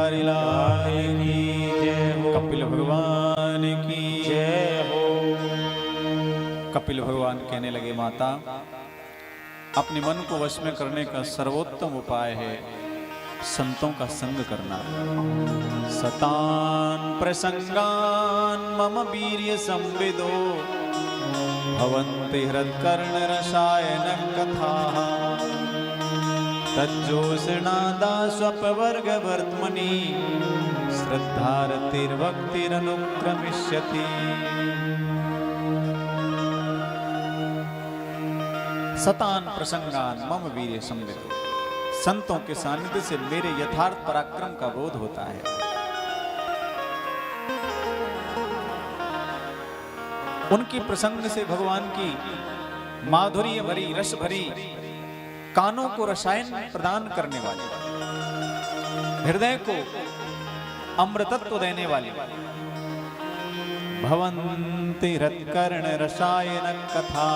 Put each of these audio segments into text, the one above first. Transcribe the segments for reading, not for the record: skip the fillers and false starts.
बिहारी लाल की जय हो। कपिल भगवान की जय हो। कपिल भगवान कहने लगे, माता, अपने मन को वश में करने का सर्वोत्तम उपाय है संतों का संग करना। सतान प्रसंगान मम वीर्य संविदो भवन्ति हृत्कर्ण रसायन कथाः तज्जोषणादा स्वपवर्ग वर्त्मनि श्रद्धारतिर्भक्तिरनुक्रमिष्यति। सतान प्रसंगान मम वीर्य संविदो, संतों के सानिध्य से मेरे यथार्थ पराक्रम का बोध होता है। उनकी प्रसंग से भगवान की माधुर्य भरी रस भरी कानों को रसायन प्रदान करने वाले, हृदय को अमृतत्व देने वाले, भवन्ति हृत्कर्ण रसायन कथा,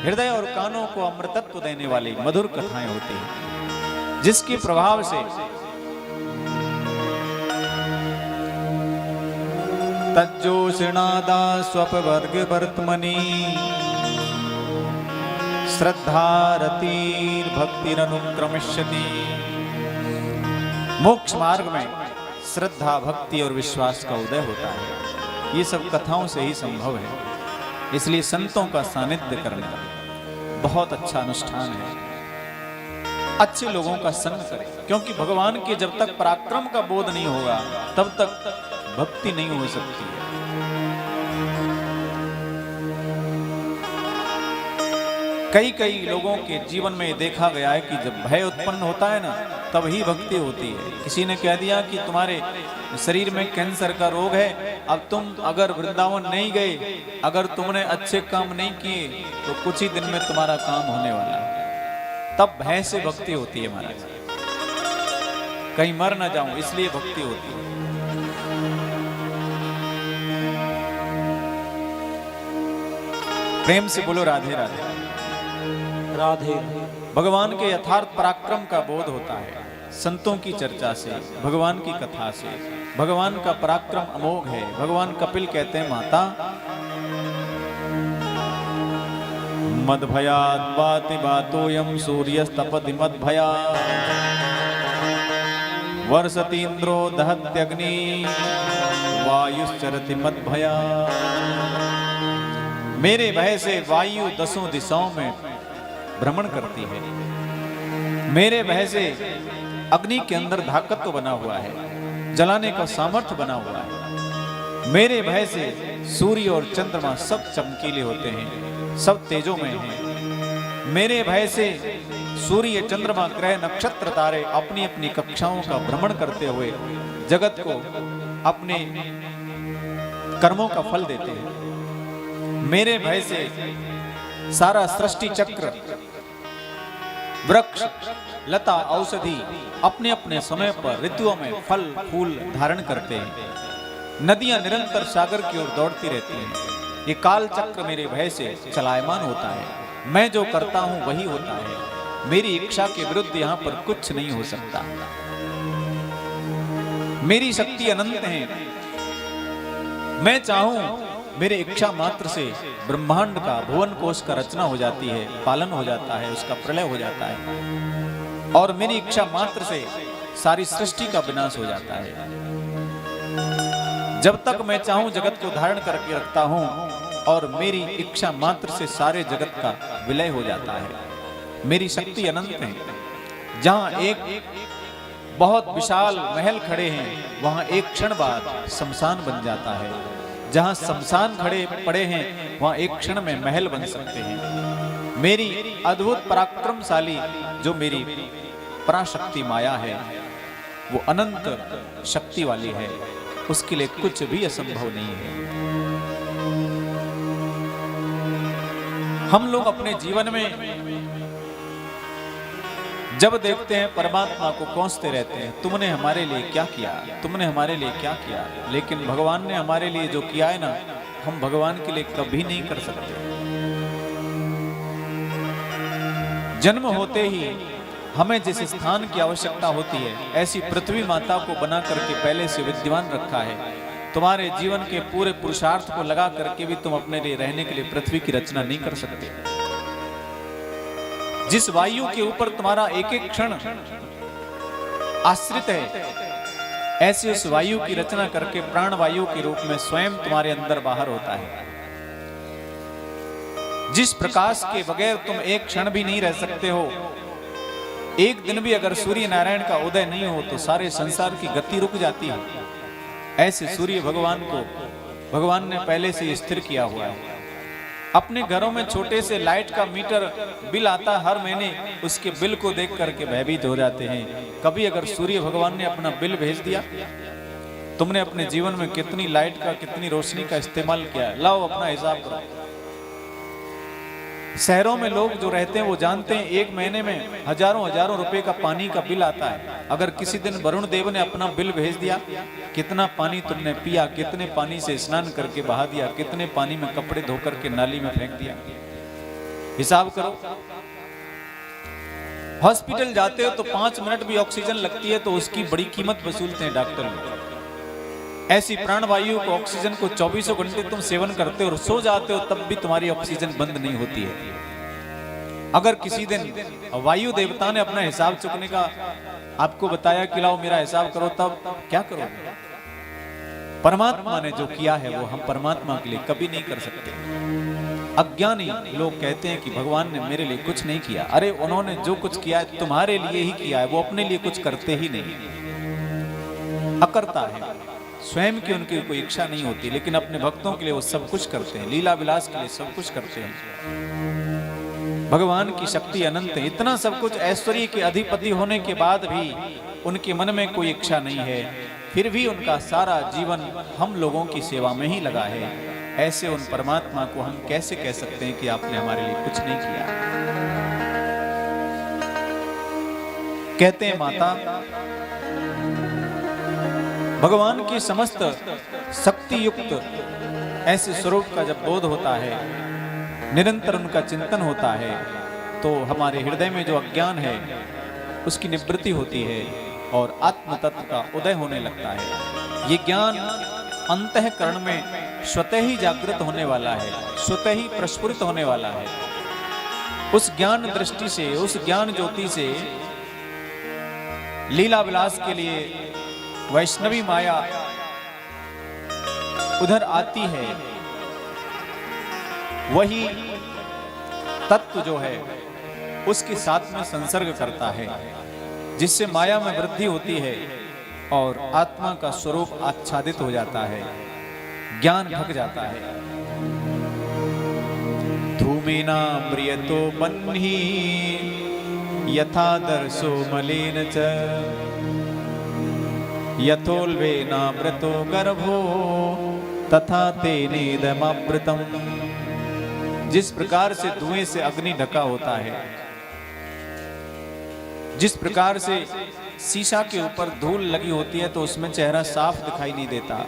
हृदय और कानों को अमृतत्व देने वाली मधुर कथाएं होती हैं, जिसके प्रभाव से तज्जोषणादा स्वपवर्ग वर्त्मनि श्रद्धारतिर्भक्तिरनुक्रमिष्यति। मोक्ष मार्ग में श्रद्धा, भक्ति और विश्वास का उदय होता है। ये सब कथाओं से ही संभव है। इसलिए संतों का सानिध्य करना बहुत अच्छा अनुष्ठान है। अच्छे लोगों का संग करें, क्योंकि भगवान के जब तक पराक्रम का बोध नहीं होगा तब तक भक्ति नहीं हो सकती है। कई लोगों के जीवन में देखा गया है कि जब भय उत्पन्न होता है ना, तब ही भक्ति होती है। किसी ने कह दिया कि तुम्हारे शरीर में कैंसर का रोग है, अब तुम अगर वृंदावन नहीं गए, अगर तुमने अच्छे काम नहीं किए तो कुछ ही दिन में तुम्हारा काम होने वाला है। तब भय से भक्ति होती है महाराज, कहीं मर ना जाऊं इसलिए भक्ति होती है। प्रेम से बोलो राधे राधे राधे। भगवान के यथार्थ पराक्रम का बोध होता है संतों की चर्चा से, भगवान की कथा से। भगवान का पराक्रम अमोघ है। भगवान कपिल कहते हैं, माता, मद्भयात् वाति वातोऽयं सूर्यस्तपति मद्भयात् वर्षतीन्द्रो दहत्यग्नि वायुश्चरति मद्भयात्। मेरे भय से वायु 10 दिशाओं में भ्रमण करती है। मेरे भय से अग्नि के अंदर धाकत्व बना हुआ है, जलाने का सामर्थ्य बना हुआ है। मेरे भय से सूर्य और चंद्रमा सब चमकीले होते हैं, सब तेजों में हैं। मेरे भय से सूर्य, चंद्रमा, ग्रह, नक्षत्र, तारे अपनी अपनी कक्षाओं का भ्रमण करते हुए जगत को अपने कर्मों का फल देते हैं। मेरे भय से सारा सृष्टि चक्र, वृक्ष, लता, औषधि अपने अपने समय पर ऋतुओं में फल फूल धारण करते हैं। नदियां निरंतर सागर की ओर दौड़ती रहती हैं। ये काल चक्र मेरे भय से चलायमान होता है। मैं जो करता हूं वही होता है। मेरी इच्छा के विरुद्ध यहां पर कुछ नहीं हो सकता। मेरी शक्ति अनंत है। मैं चाहूं मेरे इच्छा मात्र से ब्रह्मांड का, भुवन कोश का रचना हो जाती है, पालन हो जाता है, उसका प्रलय हो जाता है। और मेरी इच्छा मात्र से सारी सृष्टि का विनाश हो जाता है। जब तक मैं चाहूं जगत को धारण करके रखता हूं और मेरी इच्छा मात्र से सारे जगत का विलय हो जाता है। मेरी शक्ति अनंत है। जहां एक बहुत विशाल महल खड़े हैं, वहां एक क्षण बाद शमशान बन जाता है। जहां शमशान खड़े पड़े हैं, वहां एक क्षण में महल बन सकते हैं। मेरी अद्भुत पराक्रमशाली जो मेरी पराशक्ति माया है, वो अनंत शक्ति वाली है। उसके लिए कुछ भी असंभव नहीं है। हम लोग अपने जीवन में जब देखते हैं परमात्मा को कोसते रहते हैं, तुमने हमारे लिए क्या किया, तुमने हमारे लिए क्या किया। लेकिन भगवान ने हमारे लिए जो किया है ना, हम भगवान के लिए कभी नहीं कर सकते। जन्म होते ही हमें जिस स्थान की आवश्यकता होती है ऐसी पृथ्वी माता को बना करके पहले से विद्यमान रखा है। तुम्हारे जीवन के पूरे पुरुषार्थ को लगा करके भी तुम अपने लिए रहने के लिए पृथ्वी की रचना नहीं कर सकते। जिस वायु के ऊपर तुम्हारा एक एक क्षण आश्रित है, ऐसे उस वायु की रचना करके प्राण वायु के रूप में स्वयं तुम्हारे अंदर बाहर होता है। जिस प्रकाश के बगैर तुम एक क्षण भी नहीं रह सकते हो, एक दिन भी अगर सूर्य नारायण का उदय नहीं हो तो सारे संसार की गति रुक जाती है। ऐसे सूर्य भगवान को भगवान ने पहले से स्थिर किया हुआ है। अपने घरों में छोटे से लाइट का मीटर बिल आता है हर महीने, उसके बिल को देख करके भयभीत हो जाते हैं। कभी अगर सूर्य भगवान ने अपना बिल भेज दिया, तुमने अपने जीवन में कितनी लाइट का कितनी रोशनी का इस्तेमाल किया, लाओ अपना हिसाब करो। शहरों में लोग जो रहते हैं वो जानते हैं एक महीने में हजारों हजारों रुपए का पानी का बिल आता है। अगर किसी दिन वरुण देव ने अपना बिल भेज दिया, कितना पानी तुमने पिया, कितने पानी से स्नान करके बहा दिया, कितने पानी में कपड़े धोकर के नाली में फेंक दिया, हिसाब करो। हॉस्पिटल जाते हो तो 5 मिनट भी ऑक्सीजन लगती है तो उसकी बड़ी कीमत वसूलते हैं डॉक्टर लोग। ऐसी प्राणवायु को ऑक्सीजन को 24 घंटे तुम सेवन करते हो और सो जाते हो तब भी तुम्हारी ऑक्सीजन बंद नहीं होती है। अगर किसी दिन वायु देवता ने अपना हिसाब चुकने का आपको बताया कि लाओ मेरा हिसाब करो, तब क्या करोगे? परमात्मा ने जो किया है वो हम परमात्मा के लिए कभी नहीं कर सकते। अज्ञानी लोग कहते हैं कि भगवान ने मेरे लिए कुछ नहीं किया। अरे उन्होंने जो कुछ किया है तुम्हारे लिए ही किया है, वो अपने लिए कुछ करते ही नहीं। अकर्ता है, स्वयं की उनकी कोई इच्छा नहीं होती, लेकिन अपने भक्तों के लिए वो सब कुछ करते हैं, लीला विलास के लिए सब कुछ करते हैं। भगवान की शक्ति अनंत है। इतना सब कुछ ऐश्वर्य के अधिपति होने के बाद भी उनके मन में कोई इच्छा नहीं है, फिर भी उनका सारा जीवन हम लोगों की सेवा में ही लगा है। ऐसे उन परमात्मा को हम कैसे कह सकते हैं कि आपने हमारे लिए कुछ नहीं किया? कहते हैं माता, भगवान की समस्त शक्ति युक्त ऐसे स्वरूप का जब बोध होता है, निरंतर उनका चिंतन होता है, तो हमारे हृदय में जो अज्ञान है उसकी निवृत्ति होती है और आत्म तत्व का उदय होने लगता है। ये ज्ञान अंतःकरण में स्वतः ही जागृत होने वाला है, स्वतः ही प्रस्फुरित होने वाला है। उस ज्ञान दृष्टि से, उस ज्ञान ज्योति से लीला विलास के लिए वैष्णवी माया उधर आती है। वही तत्व जो है उसके साथ में संसर्ग करता है, जिससे माया में वृद्धि होती है और आत्मा का स्वरूप आच्छादित हो जाता है, ज्ञान ढक जाता है। धूमेना म्रियतो बन्ही यथा दर्शो मलेन च यथोल्वेनामृतो गर्भो तथा तेनेदमावृतम्। जिस प्रकार से धुएं से अग्नि ढका होता है, जिस प्रकार से शीशा के ऊपर धूल लगी होती है तो उसमें चेहरा साफ दिखाई नहीं देता,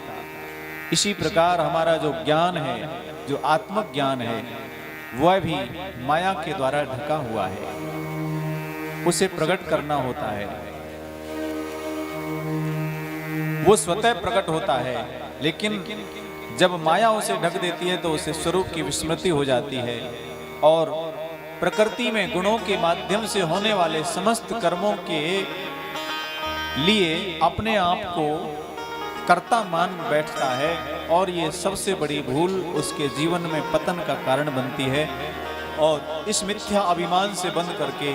इसी प्रकार हमारा जो ज्ञान है, जो आत्मक ज्ञान है, वह भी माया के द्वारा ढका हुआ है। उसे प्रकट करना होता है। वो स्वतः प्रकट होता है, लेकिन जब माया उसे ढक देती है तो उसे स्वरूप की विस्मृति हो जाती है और प्रकृति में गुणों के माध्यम से होने वाले समस्त कर्मों के लिए अपने आप को कर्ता मान बैठता है और ये सबसे बड़ी भूल उसके जीवन में पतन का कारण बनती है और इस मिथ्या अभिमान से बंध करके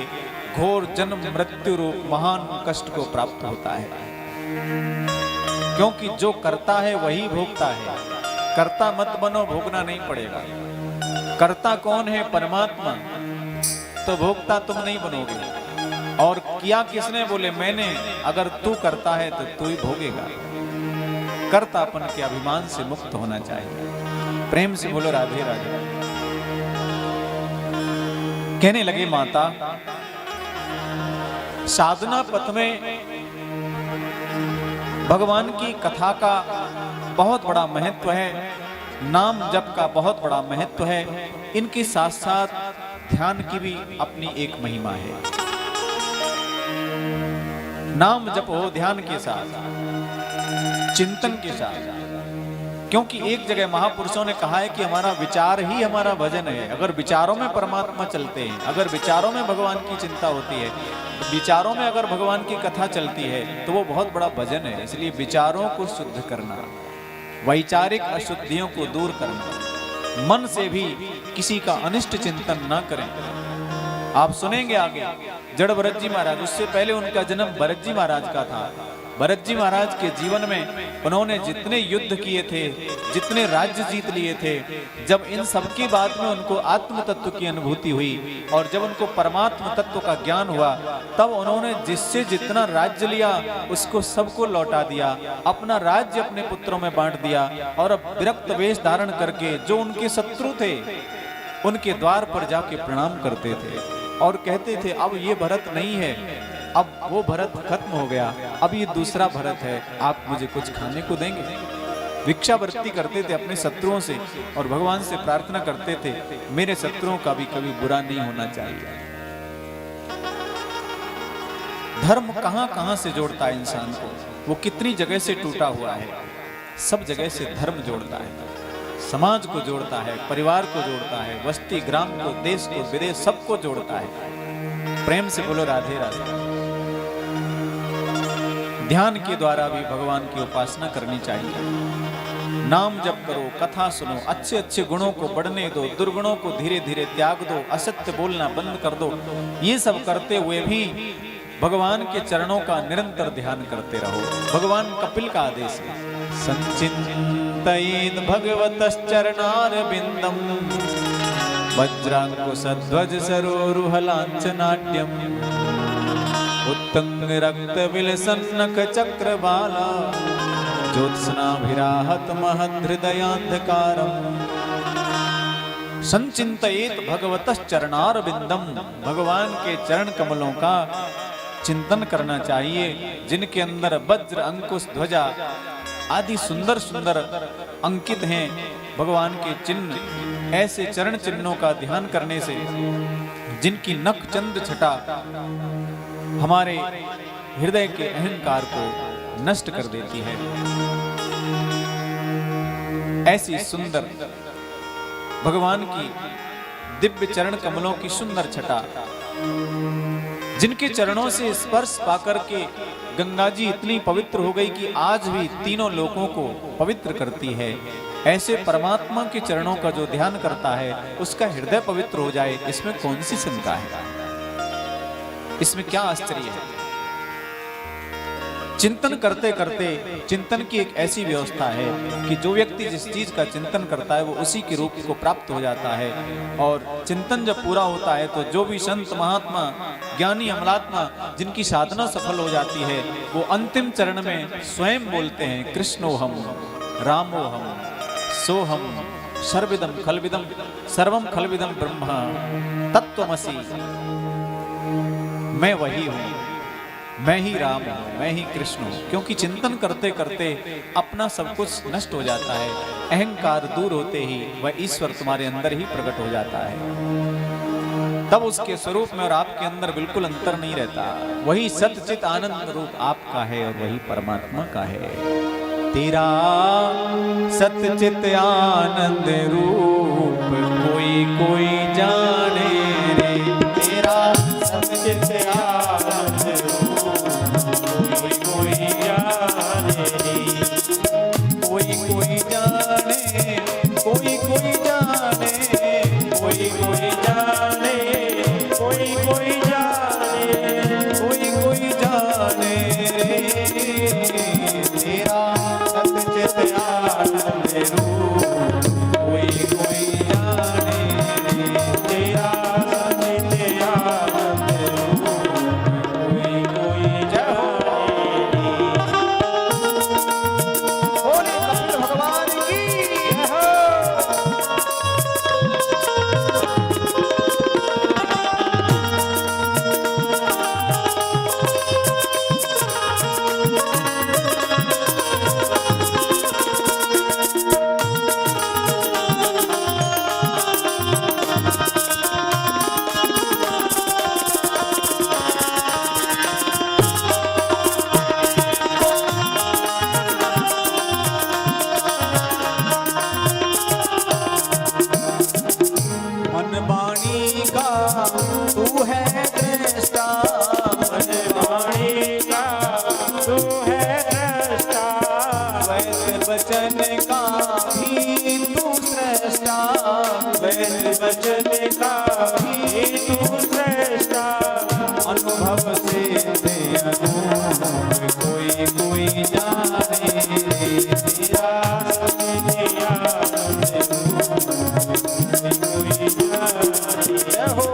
घोर जन्म मृत्यु रूप महान कष्ट को प्राप्त होता है। क्योंकि जो करता है वही भोगता है। कर्ता मत बनो, भोगना नहीं पड़ेगा। कर्ता कौन है? परमात्मा। तो भोगता तुम नहीं बनोगे। और किया किसने? बोले मैंने। अगर तू करता है तो तू ही भोगेगा। कर्तापन के अभिमान से मुक्त होना चाहिए। प्रेम से बोलो राधे राधे। कहने लगे माता, साधना पथ में भगवान की कथा का बहुत बड़ा महत्व है, नाम जप का बहुत बड़ा महत्व है। इनके साथ साथ ध्यान की भी अपनी एक महिमा है। नाम जपो ध्यान के साथ, चिंतन के साथ। क्योंकि एक जगह महापुरुषों ने कहा है कि हमारा विचार ही हमारा भजन है। अगर विचारों में परमात्मा चलते हैं, अगर विचारों में भगवान की चिंता होती है, विचारों में अगर भगवान की कथा चलती है तो वो बहुत बड़ा भजन है। इसलिए विचारों को शुद्ध करना, वैचारिक अशुद्धियों को दूर करना, मन से भी किसी का अनिष्ट चिंतन ना करें। आप सुनेंगे आगे जड़ भरत जी महाराज, उससे पहले उनका जन्म भरत जी महाराज का था। भरत जी महाराज के जीवन में उन्होंने जितने युद्ध किए थे, जितने राज्य जीत लिए थे, जब इन सब की बाद में उनको आत्म तत्व की अनुभूति हुई और जब उनको परमात्म तत्व का ज्ञान हुआ, तब उन्होंने जिससे जितना राज्य लिया उसको सबको लौटा दिया, अपना राज्य अपने पुत्रों में बांट दिया और अब विरक्त वेश धारण करके जो उनके शत्रु थे उनके द्वार पर जाके प्रणाम करते थे और कहते थे अब ये भरत नहीं है, अब वो भरत खत्म हो गया, अब ये दूसरा भरत है, आप मुझे कुछ खाने को देंगे। भिक्षावृत्ति करते थे अपने शत्रुओं से और भगवान से प्रार्थना करते थे मेरे शत्रुओं का भी कभी बुरा नहीं होना चाहिए। धर्म कहां कहां से जोड़ता है इंसान को, वो कितनी जगह से टूटा हुआ है, सब जगह से धर्म जोड़ता है, समाज को जोड़ता है, परिवार को जोड़ता है, बस्ती ग्राम को, देश को, विदेश सबको जोड़ता है। प्रेम से बोलो राधे राधे। ध्यान के द्वारा भी भगवान की उपासना करनी चाहिए। नाम जप करो, कथा सुनो, अच्छे अच्छे गुणों को बढ़ने दो, दुर्गुणों को धीरे धीरे त्याग दो, असत्य बोलना बंद कर दो। ये सब करते हुए भी भगवान के चरणों का निरंतर ध्यान करते रहो। भगवान कपिल का आदेश है, संचिन्तयेत् भगवतश्चरणारविन्दम् वज्रांकुशध्वज सरोरुहलाञ्छनाट्यम् उत्तंग रक्त विलसन्नख चक्रबाला ज्योत्स्नाभिराहत महदृदयांधकारम्। संचिन्तयेत् भगवतश्चरणारविन्दम्, भगवान के चरण कमलों का चिंतन करना चाहिए, जिनके अंदर वज्र अंकुश ध्वजा आदि सुंदर सुंदर अंकित हैं भगवान के चिन्ह। ऐसे चरण चिन्हों का ध्यान करने से जिनकी नख चंद्र छटा हमारे हृदय के अहंकार को नष्ट कर देती है, ऐसी सुंदर भगवान की दिव्य चरण कमलों की सुंदर छटा, जिनके चरणों से स्पर्श पाकर के गंगा जी इतनी पवित्र हो गई कि आज भी तीनों लोकों को पवित्र करती है। ऐसे परमात्मा के चरणों का जो ध्यान करता है उसका हृदय पवित्र हो जाए, इसमें कौन सी शंका है, इसमें क्या आश्चर्य है। चिंतन करते करते, चिंतन की एक ऐसी व्यवस्था है कि जो व्यक्ति जिस चीज का चिंतन करता है वो उसी के रूप को प्राप्त हो जाता है। और चिंतन जब पूरा होता है तो जो भी संत महात्मा ज्ञानी अमलात्मा जिनकी साधना सफल हो जाती है वो अंतिम चरण में स्वयं बोलते हैं कृष्णोहम रामोहम सोहम सर्विदम खलविदम सर्वम खलविदम ब्रह्मा तत्त्वमसि। मैं वही हूँ, मैं ही राम हूँ, मैं ही कृष्ण हूँ। क्योंकि चिंतन करते करते अपना सब कुछ नष्ट हो जाता है, अहंकार दूर होते ही वह ईश्वर तुम्हारे अंदर ही प्रकट हो जाता है। तब उसके स्वरूप में और आपके अंदर बिल्कुल अंतर नहीं रहता, वही सतचित आनंद रूप आपका है और वही परमात्मा का है। तेरा सतचित आनंद रूप कोई कोई जाने रे, तेरा सतचित आनंद कोई कोई जाने, कोई कोई जाने, कोई कोई जाने, कोई कोई जाने, कोई कोई जाने, कोई कोई जाने तेरा सतचित आनंद रूप कोई कोई जाने, तेरा सजन का ही तू श्रेष्ठा, अनुभव से थे अनूप कोई कोई जाने रे, तेरा सजन याद कोई जाने हो।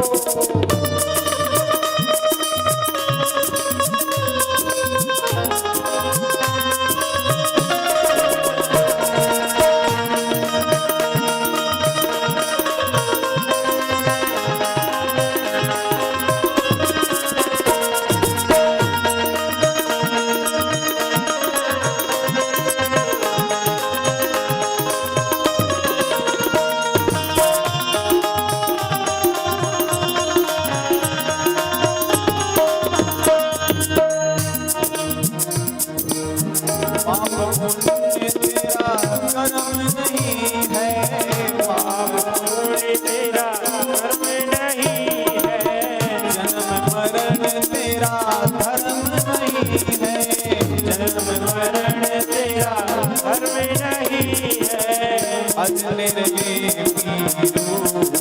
अजमेर ये रूप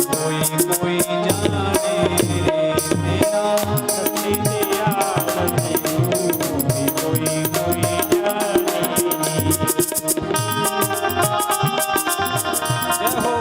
कोई कोई जाने रे, तेरा सचिन याद कोई कोई जाने। जय हो।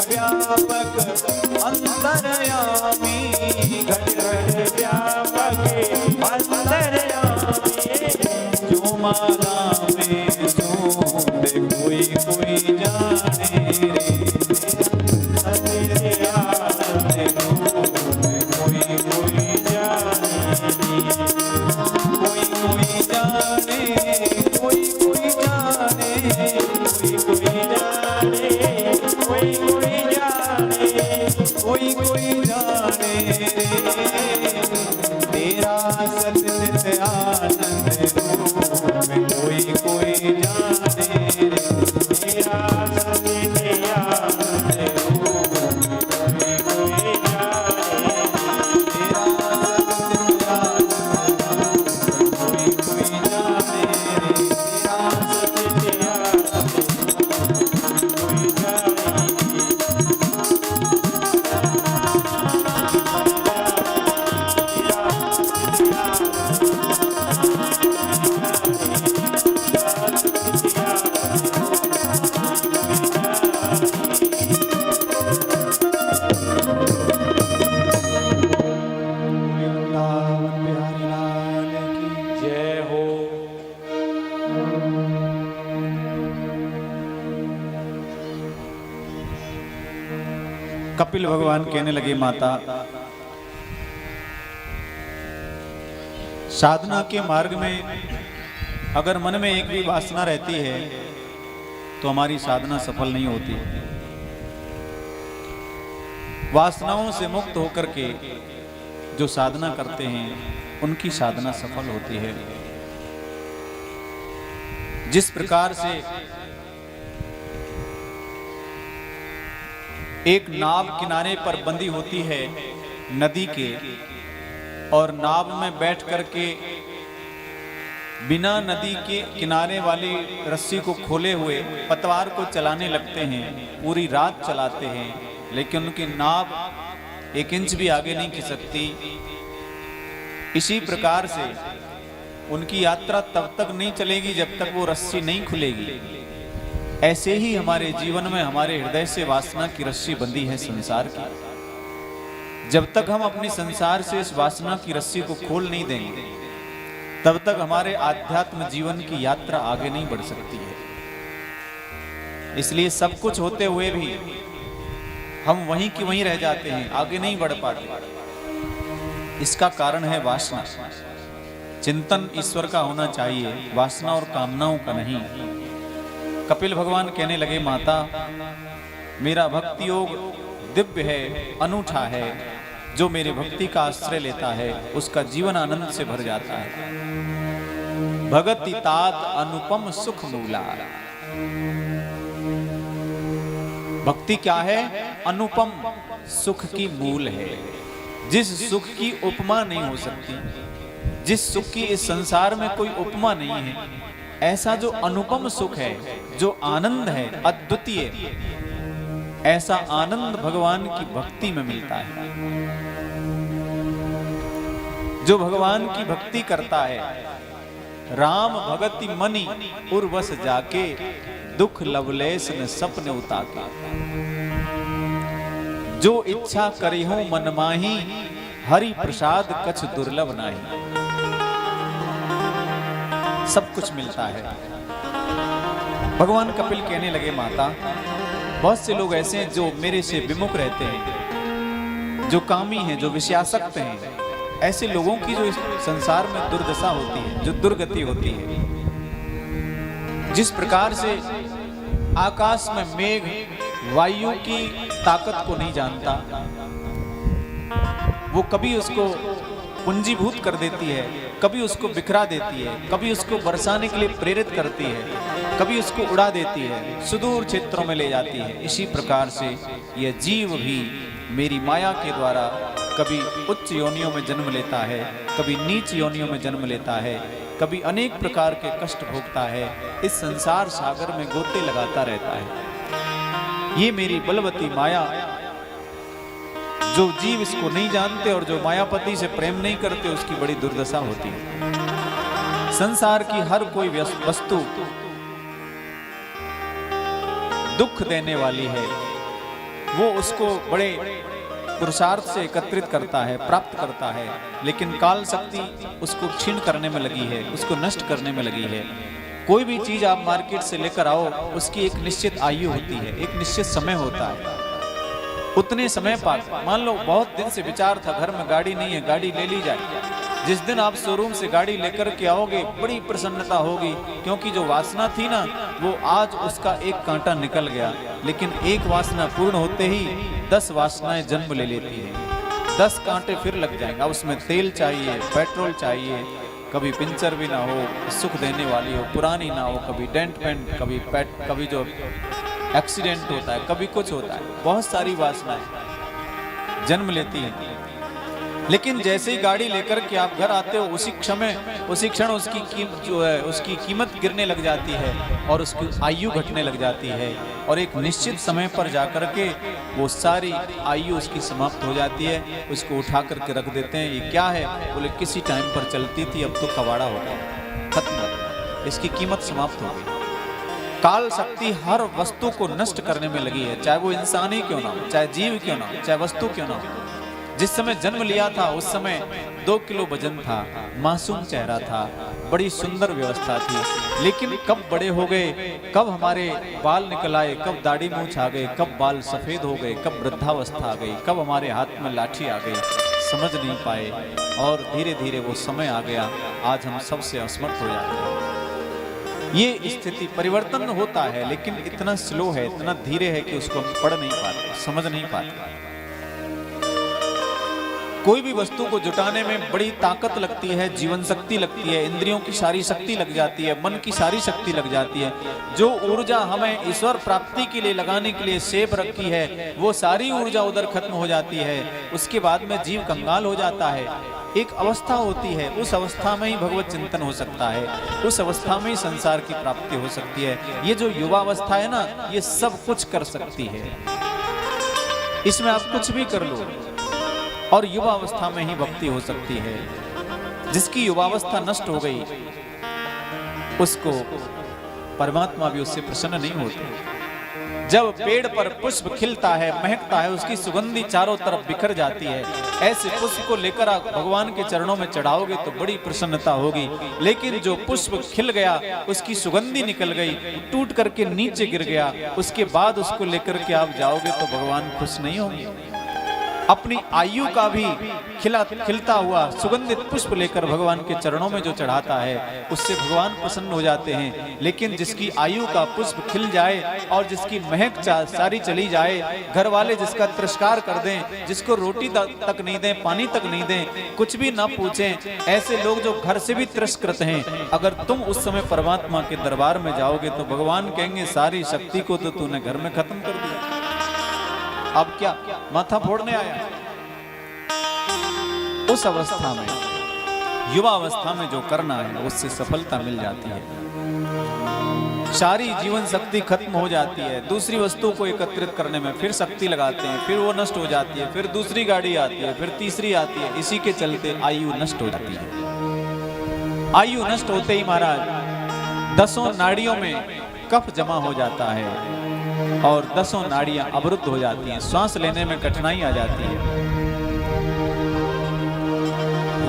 व्यापक अंतरयामी, घट घट व्यापक अंतरयामी, जो माला में सूंद कोई कोई जाने रे, सचिन याद कोई कोई जाने। कोई कोई जाने, कोई कोई जाने, कोई कोई जाने, कोई कोई जाने, कोई कोई जाने रे, तेरा सतत आनंद रूप कोई कोई जाने रे, तेरा सचिन याद कोई कोई जाने। तेरा सतत आनंद रूप कोई कोई जाने रे, तेरा सचिन याद कोई जाने। वृंदावन बिहारी लाल की जय हो। कपिल भगवान कहने लगे, माता साधना के मार्ग में अगर मन में एक भी वासना रहती है तो हमारी साधना सफल नहीं होती। वासनाओं से मुक्त होकर के जो साधना करते हैं उनकी साधना सफल होती है। जिस प्रकार से एक नाव किनारे पर बंधी होती है नदी के, और नाव में बैठ करके बिना नदी के किनारे वाली रस्सी को खोले हुए पतवार को चलाने लगते हैं, पूरी रात चलाते हैं, लेकिन उनकी नाव 1 इंच भी आगे नहीं खिसकती। इसी प्रकार से उनकी यात्रा तब तक नहीं चलेगी जब तक वो रस्सी नहीं खुलेगी। ऐसे ही हमारे जीवन में हमारे हृदय से वासना की रस्सी बंधी है संसार की। जब तक हम अपने संसार से इस वासना की रस्सी को खोल नहीं देंगे तब तक हमारे आध्यात्म जीवन की यात्रा आगे नहीं बढ़ सकती है। इसलिए सब कुछ होते हुए भी हम वहीं की वहीं रह जाते हैं, आगे नहीं बढ़ पाते। इसका कारण है वासना। चिंतन ईश्वर का होना चाहिए, वासना और कामनाओं का नहीं। कपिल भगवान कहने लगे, माता मेरा भक्ति योग दिव्य है, अनूठा है। जो मेरी भक्ति का आश्रय लेता है उसका जीवन आनंद से भर जाता है। भगति तात अनुपम सुख मूला। भक्ति क्या है? अनुपम सुख की मूल है। जिस सुख की उपमा नहीं हो सकती, जिस सुख की इस संसार में कोई उपमा नहीं है, ऐसा जो अनुपम सुख है, जो आनंद है अद्वितीय, ऐसा आनंद भगवान की भक्ति में मिलता है। जो भगवान की भक्ति करता है, राम भगति मनि उर्वश जाके, दुख लवलेश न सपने उताके। जो इच्छा करी हो मन माही, हरि प्रसाद कछ दुर्लभ नाही। सब कुछ मिलता है। भगवान कपिल कहने लगे, माता बहुत से लोग ऐसे हैं जो मेरे से विमुख रहते हैं, जो कामी हैं, जो विषयासक्त हैं। ऐसे लोगों की जो इस संसार में दुर्दशा होती है, जो दुर्गति होती है, जिस प्रकार से आकाश में मेघ वायु की ताकत को नहीं जानता, वो कभी उसको पुंजीभूत कर देती है, कभी उसको बिखरा देती है, कभी उसको बरसाने के लिए प्रेरित करती है, कभी उसको उड़ा देती है, सुदूर क्षेत्रों में ले जाती है। इसी प्रकार से यह जीव भी मेरी माया के द्वारा कभी उच्च योनियों में जन्म लेता है, कभी नीच योनियों में जन्म लेता है, कभी अनेक प्रकार के कष्ट भोगता है। इस संसार सागर में गोते लगाता रहता है। ये मेरी बलवती माया, जो जीव इसको नहीं जानते और जो मायापति से प्रेम नहीं करते, उसकी बड़ी दुर्दशा होती है। संसार की हर कोई वस्तु दुख देने वाली है, वो उसको बड़े पुरुषार्थ से एकत्रित करता है, प्राप्त करता है, लेकिन काल शक्ति उसको क्षीण करने में लगी है, उसको नष्ट करने में लगी है। कोई भी चीज आप मार्केट से लेकर आओ, उसकी एक निश्चित आयु होती है, एक निश्चित समय होता है। उतने समय पर मान लो बहुत दिन से विचार था घर में गाड़ी नहीं है, गाड़ी ले ली जाए। जिस दिन आप शोरूम से गाड़ी लेकर के आओगे, बड़ी प्रसन्नता होगी, क्योंकि जो वासना थी ना, वो आज उसका एक कांटा निकल गया। लेकिन एक वासना पूर्ण होते ही 10 वासनाएं जन्म ले लेती है। 10 कांटे फिर लग जाएंगे। उसमें तेल चाहिए, पेट्रोल चाहिए, कभी पिंचर भी ना हो, सुख देने वाली हो, पुरानी ना हो, कभी डेंट पेंट, कभी जो एक्सीडेंट होता है, कभी कुछ होता है। बहुत सारी वासनाएं जन्म लेती हैं। लेकिन जैसे ही गाड़ी लेकर के आप घर आते हो, उसी क्षण उसकी कीमत गिरने लग जाती है और उसकी आयु घटने लग जाती है, और एक निश्चित समय पर जाकर के वो सारी आयु उसकी समाप्त हो जाती है। उसको उठा करके रख देते हैं। ये क्या है? बोले किसी टाइम पर चलती थी, अब तो कबाड़ा हो गया, खत्म हो गया, इसकी कीमत समाप्त हो गई। काल शक्ति हर वस्तु को नष्ट करने में लगी है, चाहे वो इंसान ही क्यों ना हो, चाहे जीव क्यों ना हो, चाहे वस्तु क्यों ना हो। जिस समय जन्म लिया था उस समय 2 किलो वजन था, मासूम चेहरा था, बड़ी सुंदर व्यवस्था थी। लेकिन कब बड़े हो गए, कब हमारे बाल निकल आए, कब दाढ़ी मूंछ आ गए, कब बाल सफेद हो गए, कब वृद्धावस्था आ गई, कब हमारे हाथ में लाठी आ गई, समझ नहीं पाए। और धीरे धीरे वो समय आ गया, आज हम सबसे असमर्थ हो जाते हैं। ये स्थिति परिवर्तन होता है, लेकिन इतना स्लो है, इतना धीरे है कि उसको हम पढ़ नहीं पाते, समझ नहीं पाते। कोई भी वस्तु को जुटाने में बड़ी ताकत लगती है, जीवन शक्ति लगती है, इंद्रियों की सारी शक्ति लग जाती है, मन की सारी शक्ति लग जाती है। जो ऊर्जा हमें ईश्वर प्राप्ति के लिए लगाने के लिए सेव रखी है, वो सारी ऊर्जा उधर खत्म हो जाती है। उसके बाद में जीव कंगाल हो जाता है। एक अवस्था होती है, उस अवस्था में ही भगवत चिंतन हो सकता है, उस अवस्था में ही संसार की प्राप्ति हो सकती है। ये जो युवा अवस्था है ना, ये सब कुछ कर सकती है, इसमें आप कुछ भी कर लो, और युवा अवस्था में ही भक्ति हो सकती है। जिसकी युवावस्था नष्ट हो गई, उसको परमात्मा भी उससे प्रसन्न नहीं होते। जब पेड़ पर पुष्प खिलता है, महकता है, उसकी सुगंधी चारों तरफ बिखर जाती है, ऐसे पुष्प को लेकर आप भगवान के चरणों में चढ़ाओगे तो बड़ी प्रसन्नता होगी। लेकिन जो पुष्प खिल गया, उसकी सुगंधी निकल गई, टूट करके नीचे गिर गया, उसके बाद उसको लेकर के आप जाओगे तो भगवान खुश नहीं होंगे। अपनी आयु का भी खिलता हुआ सुगंधित पुष्प लेकर भगवान के चरणों में जो चढ़ाता है उससे भगवान प्रसन्न हो जाते हैं। लेकिन जिसकी आयु का पुष्प खिल जाए और जिसकी महक सारी चली जाए, घर वाले जिसका तिरस्कार कर दें, जिसको रोटी तक नहीं दें, पानी तक नहीं दें, कुछ भी ना पूछें, ऐसे लोग जो घर से भी तिरस्कृत हैं, अगर तुम उस समय परमात्मा के दरबार में जाओगे तो भगवान कहेंगे सारी शक्ति को तो तूने घर में खत्म कर दिया, अब क्या माथा फोड़ने आया। उस अवस्था में, युवा अवस्था में जो करना है उससे सफलता मिल जाती है। सारी जीवन शक्ति खत्म हो जाती है, दूसरी वस्तु को एकत्रित करने में फिर शक्ति लगाते हैं, फिर वो नष्ट हो जाती है, फिर दूसरी गाड़ी आती है, फिर तीसरी आती है, इसी के चलते आयु नष्ट हो जाती है। आयु नष्ट होते ही महाराज 10 नाड़ियों में कफ जमा हो जाता है और 10 नाड़ियां अवरुद्ध हो जाती हैं, श्वास लेने में कठिनाई आ जाती है।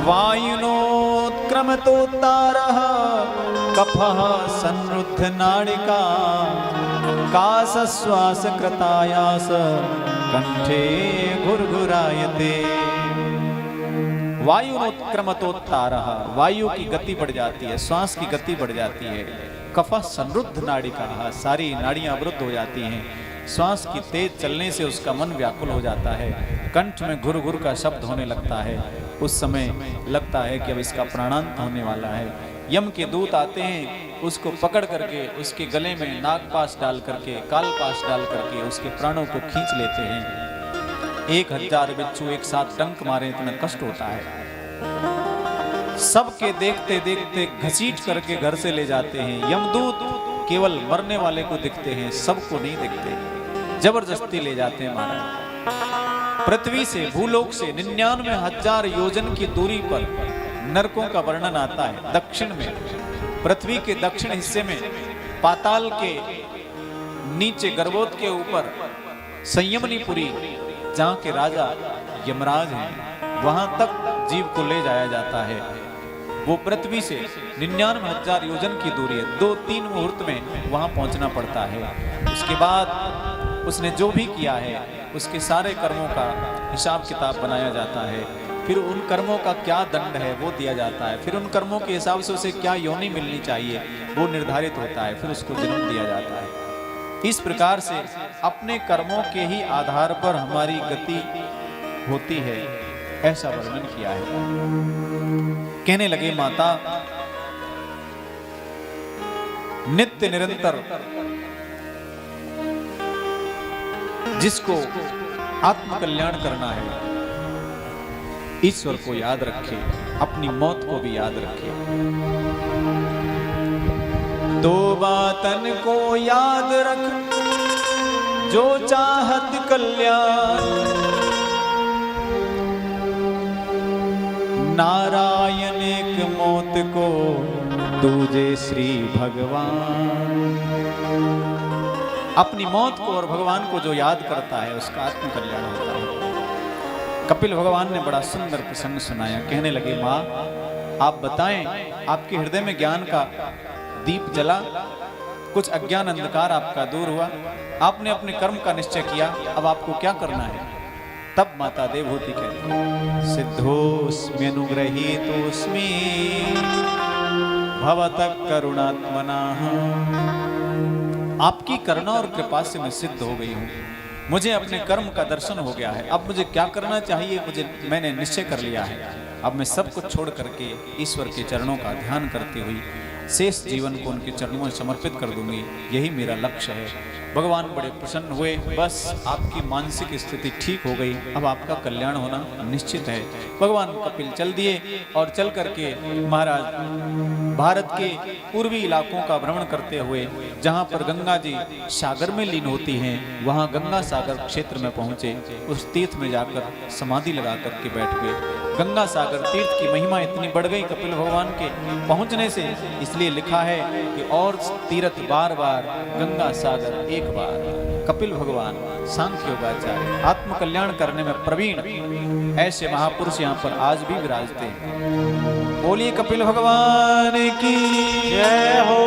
वायुनोत्क्रमतोत्तारः कफः संरुद्ध नाड़िका कासश्वास कृतायास कंठे घुरघुरायते। वायुनोत्क्रमतोत्तारः, वायु की गति बढ़ जाती है, श्वास की गति बढ़ जाती है। कफा संरुद्ध नाड़िका, सारी नाड़ियां अवरुद्ध हो जाती हैं, श्वास की तेज चलने से उसका मन व्याकुल हो जाता है, कंठ में घुर घुर का शब्द होने लगता है। उस समय लगता है कि अब इसका प्राणांत होने वाला है। यम के दूत आते हैं, उसको पकड़ करके उसके गले में नागपाश डाल करके, कालपाश डाल करके उसके प्राणों को खींच लेते हैं। 1000 बिच्छू एक साथ डंक मारे, इतना कष्ट होता है। सबके देखते देखते घसीट करके घर से ले जाते हैं। यमदूत केवल मरने वाले को दिखते हैं, सबको नहीं दिखते, जबरदस्ती ले जाते हैं महाराज। पृथ्वी से, भूलोक से 99,000 योजन की दूरी पर नरकों का वर्णन आता है। दक्षिण में, पृथ्वी के दक्षिण हिस्से में, पाताल के नीचे, गर्भोत के ऊपर संयमनीपुरी, जहां के राजा यमराज हैं, वहां तक जीव को ले जाया जाता है। वो पृथ्वी से 99,000 योजन की दूरी है, 2-3 मुहूर्त में वहां पहुंचना पड़ता है। उसके बाद उसने जो भी किया है उसके सारे कर्मों का हिसाब किताब बनाया जाता है, फिर उन कर्मों का क्या दंड है वो दिया जाता है, फिर उन कर्मों के हिसाब से उसे क्या योनि मिलनी चाहिए वो निर्धारित होता है, फिर उसको जन्म दिया जाता है। इस प्रकार से अपने कर्मों के ही आधार पर हमारी गति होती है, ऐसा वर्णन किया है। कहने लगे माता, नित्य निरंतर जिसको आत्म कल्याण करना है, ईश्वर को याद रखे, अपनी मौत को भी याद रखे। दो बातन को याद रख, जो चाहत कल्याण, नारायण एक मौत को दूजे श्री भगवान। अपनी मौत को और भगवान को जो याद करता है उसका आत्म कल्याण होता है। कपिल भगवान ने बड़ा सुंदर प्रसंग सुनाया। कहने लगे, माँ आप बताएं, आपके हृदय में ज्ञान का दीप जला, कुछ अज्ञान अंधकार आपका दूर हुआ, आपने अपने कर्म का निश्चय किया, अब आपको क्या करना है? तब माता देवहूति कहती, सिद्धोस्मि अनुग्रहीतोस्मि भवतः करुणात्मनः। आपकी करुणा और कृपा से मैं सिद्ध हो गई हूँ, मुझे अपने कर्म का दर्शन हो गया है। अब मुझे क्या करना चाहिए मैंने निश्चय कर लिया है। अब मैं सब कुछ छोड़ करके ईश्वर के चरणों का ध्यान करती हुई शेष जीवन को उनके चरणों में समर्पित कर दूंगी, यही मेरा लक्ष्य है। भगवान बड़े प्रसन्न हुए, बस आपकी मानसिक स्थिति ठीक हो गई, अब आपका कल्याण होना निश्चित है। भगवान कपिल चल दिए और चल करके महाराज भारत के पूर्वी इलाकों का भ्रमण करते हुए जहाँ पर गंगा जी सागर में लीन होती हैं, वहाँ गंगा सागर क्षेत्र में पहुँचे। उस तीर्थ में जाकर समाधि लगा करके बैठ गए। गंगा सागर तीर्थ की महिमा इतनी बढ़ गई कपिल भगवान के पहुँचने से, इसलिए लिखा है कि और तीर्थ बार बार, गंगा सागर एक बार। कपिल भगवान सांख्य योगाचार्य, आत्म कल्याण करने में प्रवीण, ऐसे महापुरुष यहाँ पर आज भी विराजते हैं। बोलिए कपिल भगवान की जय हो।